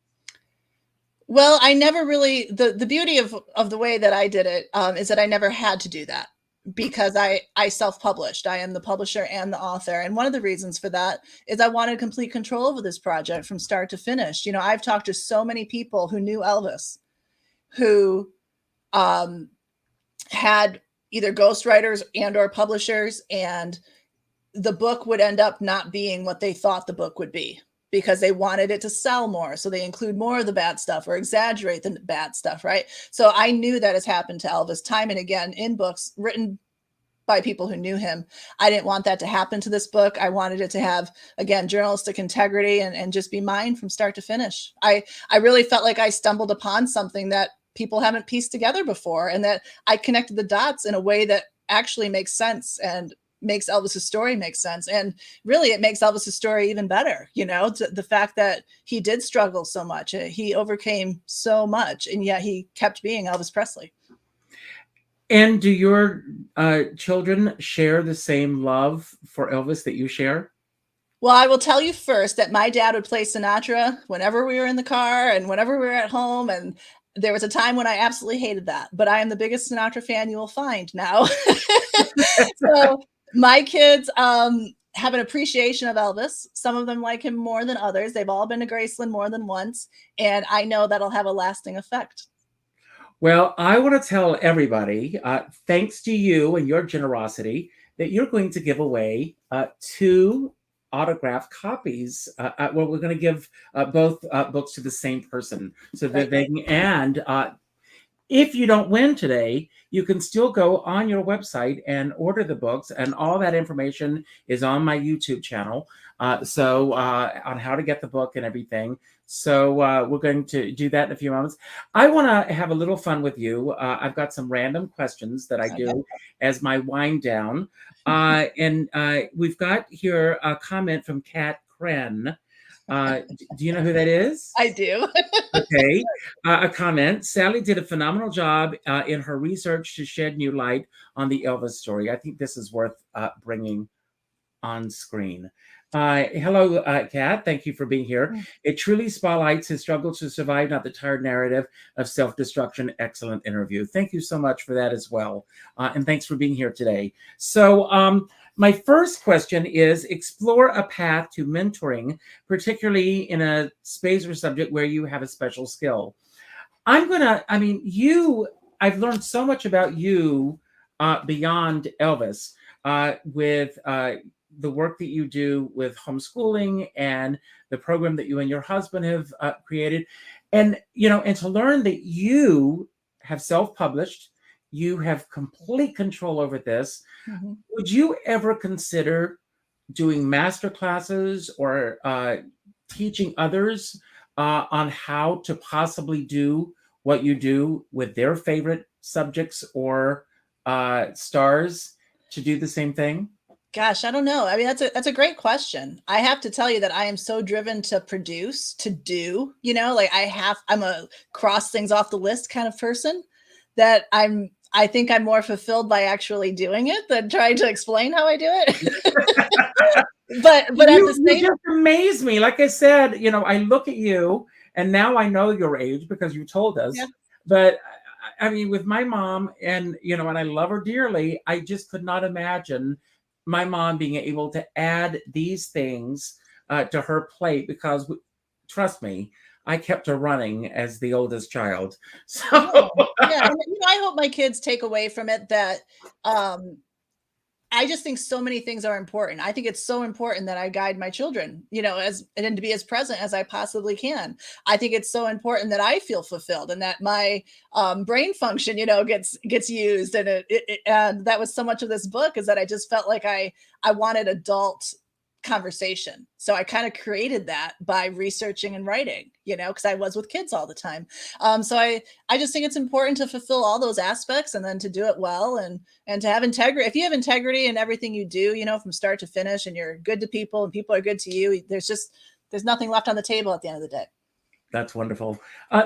Well, I never really, the beauty of the way that I did it is that I never had to do that, because I self-published. I am the publisher and the author. And one of the reasons for that is I wanted complete control over this project from start to finish. I've talked to so many people who knew Elvis, who had either ghostwriters and or publishers, and the book would end up not being what they thought the book would be, because they wanted it to sell more. So they include more of the bad stuff or exaggerate the bad stuff, right? So I knew that has happened to Elvis time and again in books written by people who knew him. I didn't want that to happen to this book. I wanted it to have, again, journalistic integrity and just be mine from start to finish. I really felt like I stumbled upon something that people haven't pieced together before, and that I connected the dots in a way that actually makes sense and makes Elvis's story make sense. And really, it makes Elvis's story even better. The fact that he did struggle so much, he overcame so much, and yet he kept being Elvis Presley. And do your children share the same love for Elvis that you share? Well, I will tell you first that my dad would play Sinatra whenever we were in the car and whenever we were at home. And there was a time when I absolutely hated that, but I am the biggest Sinatra fan you will find now. So my kids have an appreciation of Elvis. Some of them like him more than others. They've all been to Graceland more than once. And I know that'll have a lasting effect. Well, I want to tell everybody, thanks to you and your generosity, that you're going to give away 2 autographed copies. Well, we're going to give both books to the same person, so that they can. And if you don't win today, you can still go on your website and order the books, and all that information is on my YouTube channel. So on how to get the book and everything. So we're going to do that in a few moments. I want to have a little fun with you. I've got some random questions that I do as my wind down. And we've got here a comment from Kat Kren. Do you know who that is? I do. Okay. A comment. Sally did a phenomenal job in her research to shed new light on the Elvis story. I think this is worth bringing on screen. Hello, Kat. Thank you for being here. It truly spotlights his struggle to survive, not the tired narrative of self-destruction. Excellent interview. Thank you so much for that as well. And thanks for being here today. So my first question is, explore a path to mentoring, particularly in a space or subject where you have a special skill. I've learned so much about you beyond Elvis with the work that you do with homeschooling and the program that you and your husband have created. And to learn that you have self-published, you have complete control over this. Mm-hmm. Would you ever consider doing master classes or teaching others on how to possibly do what you do with their favorite subjects or stars to do the same thing? Gosh, I don't know. I mean, that's a great question. I have to tell you that I am so driven to produce, to do, I'm a cross things off the list kind of person, that I think I'm more fulfilled by actually doing it than trying to explain how I do it. but at the same, you just amaze me. Like I said, I look at you and now I know your age because you told us. Yeah. But I mean, with my mom and I love her dearly, I just could not imagine my mom being able to add these things to her plate, because trust me, I kept her running as the oldest child. So yeah, and, I hope my kids take away from it that I just think so many things are important. I think it's so important that I guide my children, and to be as present as I possibly can. I think it's so important that I feel fulfilled and that my brain function, gets used. And and that was so much of this book, is that I just felt like I wanted adult conversation. So I kind of created that by researching and writing, because I was with kids all the time. So I just think it's important to fulfill all those aspects and then to do it well and to have integrity. If you have integrity in everything you do, from start to finish, and you're good to people and people are good to you, there's nothing left on the table at the end of the day. That's wonderful.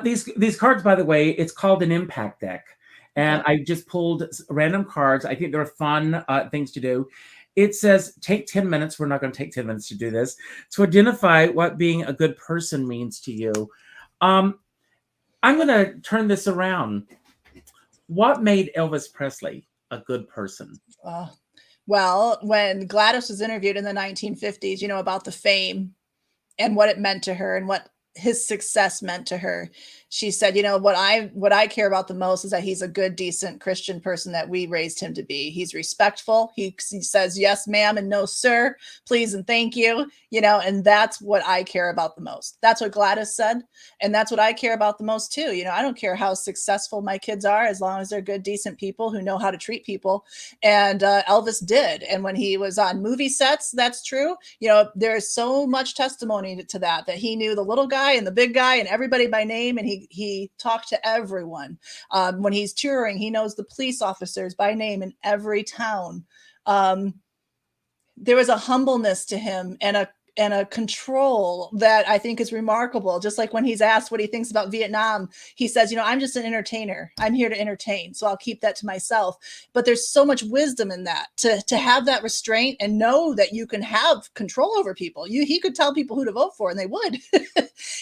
These cards, by the way, it's called an impact deck. And I just pulled random cards. I think they're fun things to do. It says, take 10 minutes. We're not going to take 10 minutes to do this, to identify what being a good person means to you. I'm going to turn this around. What made Elvis Presley a good person? Well, when Gladys was interviewed in the 1950s, about the fame and what it meant to her and what his success meant to her, she said, what I care about the most is that he's a good, decent Christian person that we raised him to be. He's respectful. He says, yes, ma'am, and no, sir, please, and thank you, and that's what I care about the most. That's what Gladys said. And that's what I care about the most too. I don't care how successful my kids are, as long as they're good, decent people who know how to treat people. And Elvis did. And when he was on movie sets, that's true. There's so much testimony to that he knew the little guy guy and the big guy and everybody by name. And he talked to everyone. When he's touring, he knows the police officers by name in every town. There was a humbleness to him and a control that I think is remarkable. Just like when he's asked what he thinks about Vietnam, he says, I'm just an entertainer. I'm here to entertain. So I'll keep that to myself. But there's so much wisdom in that to have that restraint and know that you can have control over people. He could tell people who to vote for and they would.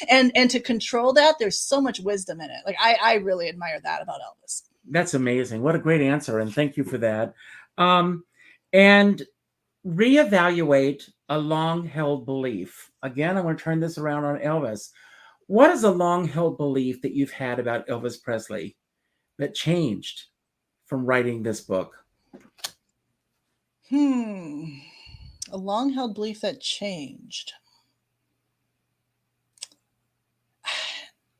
and to control that, there's so much wisdom in it. Like I really admire that about Elvis. That's amazing. What a great answer. And thank you for that. And reevaluate a long-held belief. Again, I'm going to turn this around on Elvis. What is a long-held belief that you've had about Elvis Presley that changed from writing this book? A long-held belief that changed.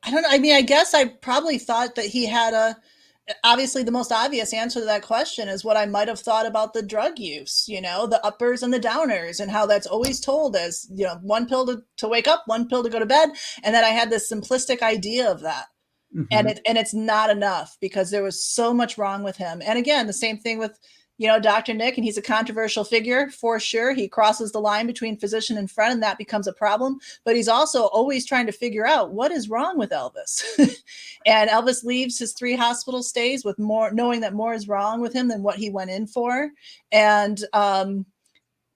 I don't know. I mean, I guess I probably thought that he had obviously the most obvious answer to that question is what I might have thought about the drug use, the uppers and the downers, and how that's always told as, one pill to wake up, one pill to go to bed. And that I had this simplistic idea of that. Mm-hmm. And it's not enough because there was so much wrong with him. And again, the same thing with, Dr. Nick, and he's a controversial figure for sure. He crosses the line between physician and friend, and that becomes a problem. But he's also always trying to figure out what is wrong with Elvis. And Elvis leaves his 3 hospital stays with knowing that more is wrong with him than what he went in for. And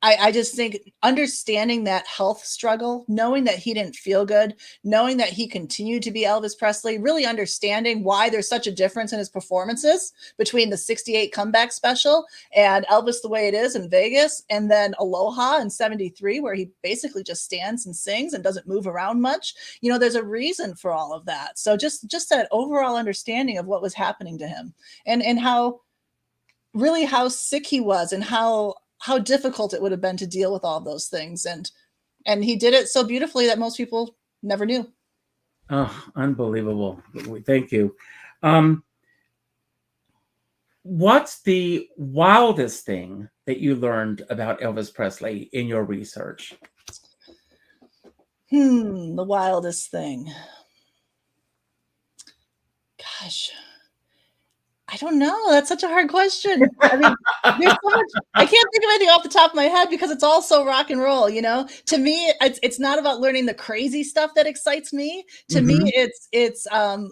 I just think understanding that health struggle, knowing that he didn't feel good, knowing that he continued to be Elvis Presley, really understanding why there's such a difference in his performances between the 68 comeback special and Elvis the Way It Is in Vegas, and then Aloha in 73, where he basically just stands and sings and doesn't move around much. There's a reason for all of that. So just that overall understanding of what was happening to him and how sick he was and how difficult it would have been to deal with all of those things. And he did it so beautifully that most people never knew. Oh, unbelievable. Thank you. What's the wildest thing that you learned about Elvis Presley in your research? The wildest thing. Gosh. I don't know. That's such a hard question. I mean, there's so much. I can't think of anything off the top of my head because it's all so rock and roll. To me, it's not about learning the crazy stuff that excites me. To me, it's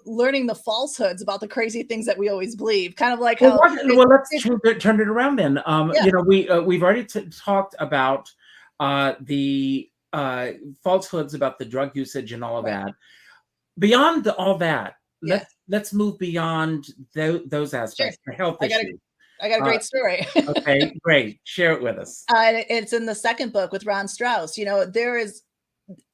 learning the falsehoods about the crazy things that we always believe. Kind of like how. Well, let's turn it around then. We've already talked about the falsehoods about the drug usage and all of that. Beyond all that. Let's move beyond those aspects. Sure. The health issue. I got a great story. Okay, great. Share it with us. It's in the second book with Ron Strauss. There is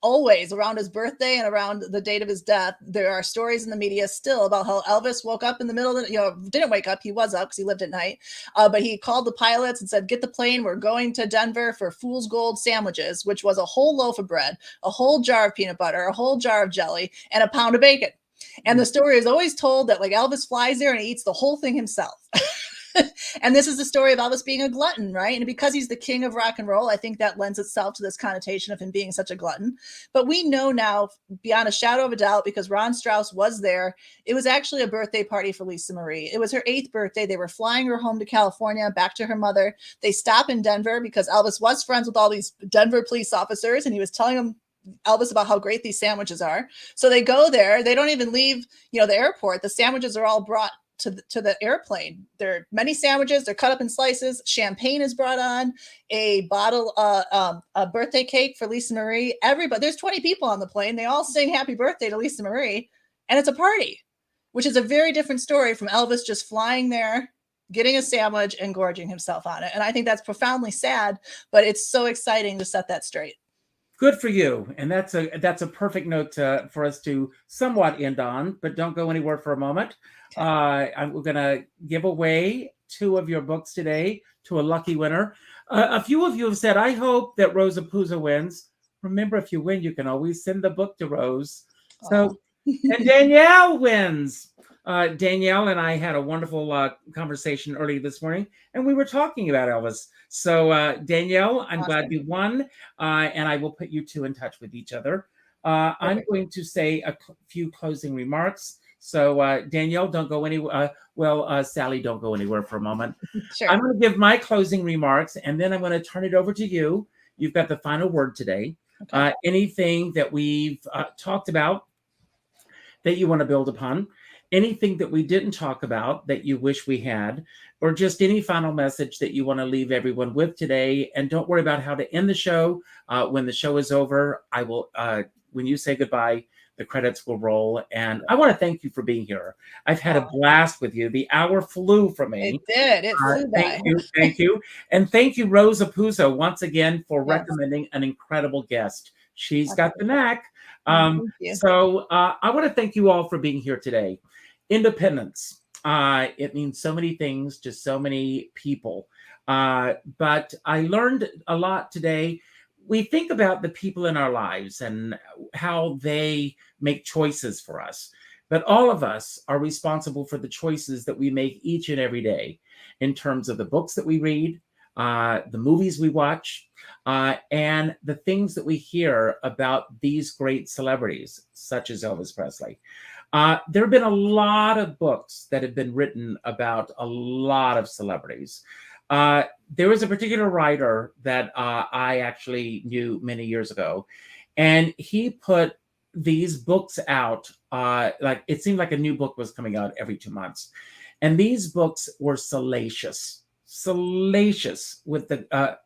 always around his birthday and around the date of his death, there are stories in the media still about how Elvis woke up in the middle of the, didn't wake up. He was up because he lived at night. But he called the pilots and said, get the plane. We're going to Denver for Fool's Gold sandwiches, which was a whole loaf of bread, a whole jar of peanut butter, a whole jar of jelly, and a pound of bacon. And the story is always told that Elvis flies there and he eats the whole thing himself. And this is the story of Elvis being a glutton, right? And because he's the king of rock and roll, I think that lends itself to this connotation of him being such a glutton. But we know now, beyond a shadow of a doubt, because Ron Strauss was there, it was actually a birthday party for Lisa Marie. It was her 8th birthday. They were flying her home to California, back to her mother. They stop in Denver because Elvis was friends with all these Denver police officers, and he was telling them Elvis about how great these sandwiches are. So they go there. They don't even leave, the airport. The sandwiches are all brought to the airplane. There are many sandwiches. They're cut up in slices. Champagne is brought on. A bottle, a birthday cake for Lisa Marie. Everybody, there's 20 people on the plane. They all sing happy birthday to Lisa Marie, and it's a party, which is a very different story from Elvis just flying there, getting a sandwich and gorging himself on it. And I think that's profoundly sad, but it's so exciting to set that straight. Good for you. And that's a perfect note for us to somewhat end on, but don't go anywhere for a moment. Okay. We're going to give away 2 of your books today to a lucky winner. A few of you have said, I hope that Rosa Puza wins. Remember, if you win, you can always send the book to Rose. So, and Danielle wins. Danielle and I had a wonderful conversation early this morning, and we were talking about Elvis. So Danielle, I'm glad you won, and I will put you 2 in touch with each other. I'm going to say a few closing remarks. So Danielle, don't go anywhere. Sally, don't go anywhere for a moment. Sure. I'm going to give my closing remarks, and then I'm going to turn it over to you. You've got the final word today. Okay. Anything that we've talked about that you want to build upon, anything that we didn't talk about that you wish we had, or just any final message that you want to leave everyone with today. And don't worry about how to end the show. When the show is over, I will, when you say goodbye, the credits will roll. And I want to thank you for being here. I've had a blast with you. The hour flew for me. It did. It flew by. Thank you. Thank you. And thank you, Rosa Puzo, once again for Yes. recommending an incredible guest. She's got the knack. Thank you. So I want to thank you all for being here today. Independence. It means so many things to so many people. But I learned a lot today. We think about the people in our lives and how they make choices for us. But all of us are responsible for the choices that we make each and every day in terms of the books that we read, the movies we watch, and the things that we hear about these great celebrities, such as Elvis Presley. There have been a lot of books that have been written about a lot of celebrities. There was a particular writer that I actually knew many years ago, and he put these books out, like it seemed like a new book was coming out every 2 months. And these books were salacious with the,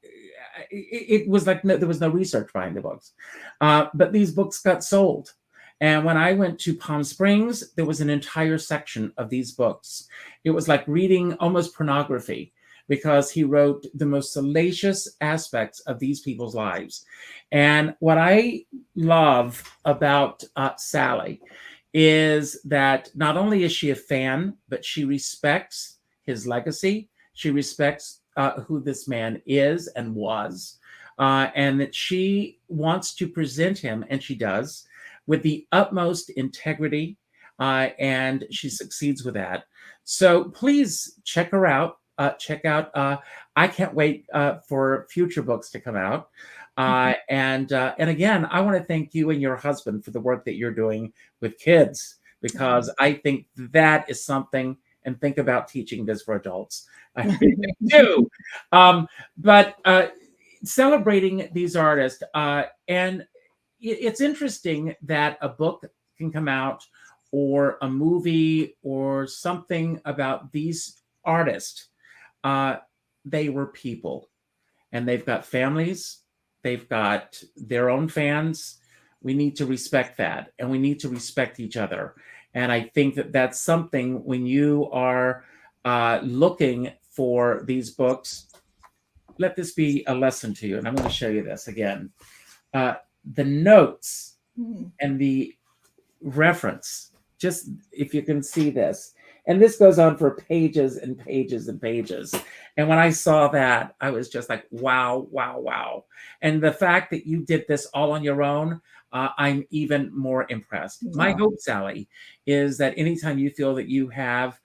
it was like there was no research behind the books. But these books got sold. And when I went to Palm Springs, there was an entire section of these books. It was like reading almost pornography, because he wrote the most salacious aspects of these people's lives. And what I love about Sally is that not only is she a fan, but she respects his legacy. She respects who this man is and was, and that she wants to present him, and she does, with the utmost integrity, and she succeeds with that. So please check her out. Check out. I can't wait for future books to come out. And again, I want to thank you and your husband for the work that you're doing with kids, because I think that is something. And think about teaching this for adults. I really do. But celebrating these artists, and it's interesting that a book can come out, or a movie, or something about these artists. They were people, and they've got families, they've got their own fans. We need to respect that, and we need to respect each other. And I think that that's something when you are looking for these books. Let this be a lesson to you, and I'm going to show you this again. The notes and the reference, just if you can see this. And this goes on for pages and pages and pages. And when I saw that, I was just like, wow, wow, wow. And the fact that you did this all on your own, I'm even more impressed. Wow. My hope, Sally, is that anytime you feel that you have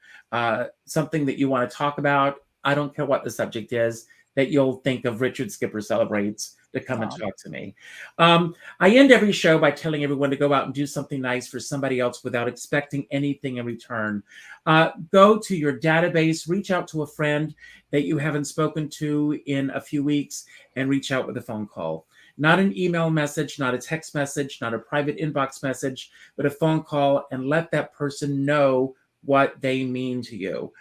something that you want to talk about, I don't care what the subject is, that you'll think of Richard Skipper Celebrates to come and talk to me. I end every show by telling everyone to go out and do something nice for somebody else without expecting anything in return. Go to your database, reach out to a friend that you haven't spoken to in a few weeks, and reach out with a phone call. Not an email message, not a text message, not a private inbox message, but a phone call, and let that person know what they mean to you.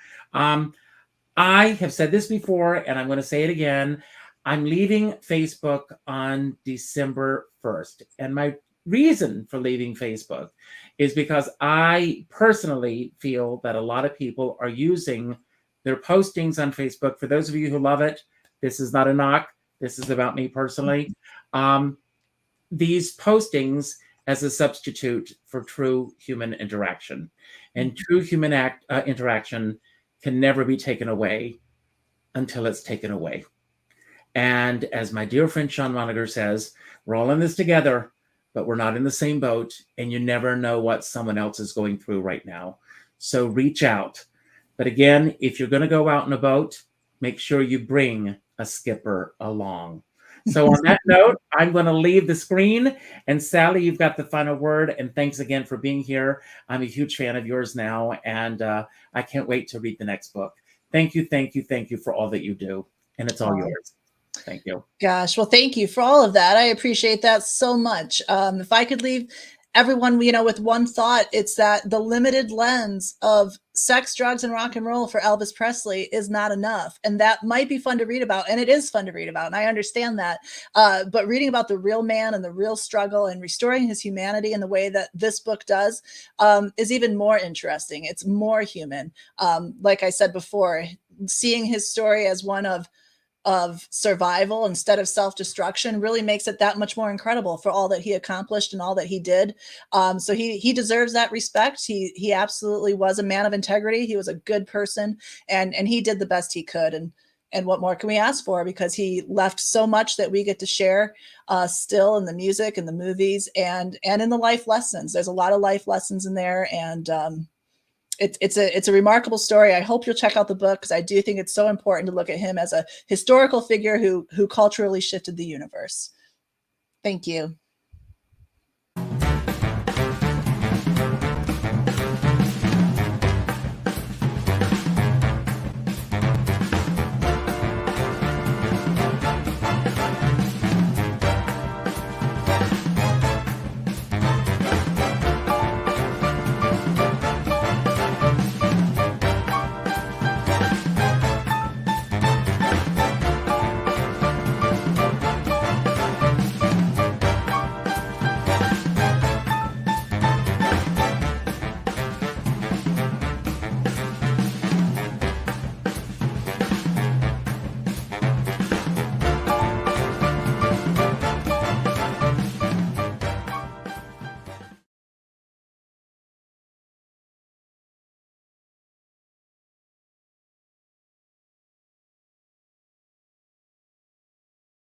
I have said this before, and I'm going to say it again. I'm leaving Facebook on December 1st. And my reason for leaving Facebook is because I personally feel that a lot of people are using their postings on Facebook. For those of you who love it, this is not a knock. This is about me personally. These postings as a substitute for true human interaction. And true human interaction can never be taken away until it's taken away. And as my dear friend Sean Moniger says, we're all in this together, but we're not in the same boat. And you never know what someone else is going through right now. So reach out. But again, if you're going to go out in a boat, make sure you bring a skipper along. So on that note, I'm going to leave the screen. And Sally, you've got the final word. And thanks again for being here. I'm a huge fan of yours now, and I can't wait to read the next book. Thank you, thank you, thank you for all that you do. And it's all yours. Thank you. Gosh, well, thank you for all of that. I appreciate that so much. If I could leave everyone, with one thought, it's that the limited lens of sex, drugs, and rock and roll for Elvis Presley is not enough. And that might be fun to read about. And it is fun to read about. And I understand that. But reading about the real man and the real struggle and restoring his humanity in the way that this book does is even more interesting. It's more human. Like I said before, seeing his story as one of survival instead of self-destruction really makes it that much more incredible for all that he accomplished and all that he did. So he deserves that respect. He absolutely was a man of integrity. He was a good person, and he did the best he could. And what more can we ask for? Because he left so much that we get to share still in the music and the movies and in the life lessons. There's a lot of life lessons in there, and it's a remarkable story. I hope you'll check out the book, because I do think it's so important to look at him as a historical figure who culturally shifted the universe. Thank you.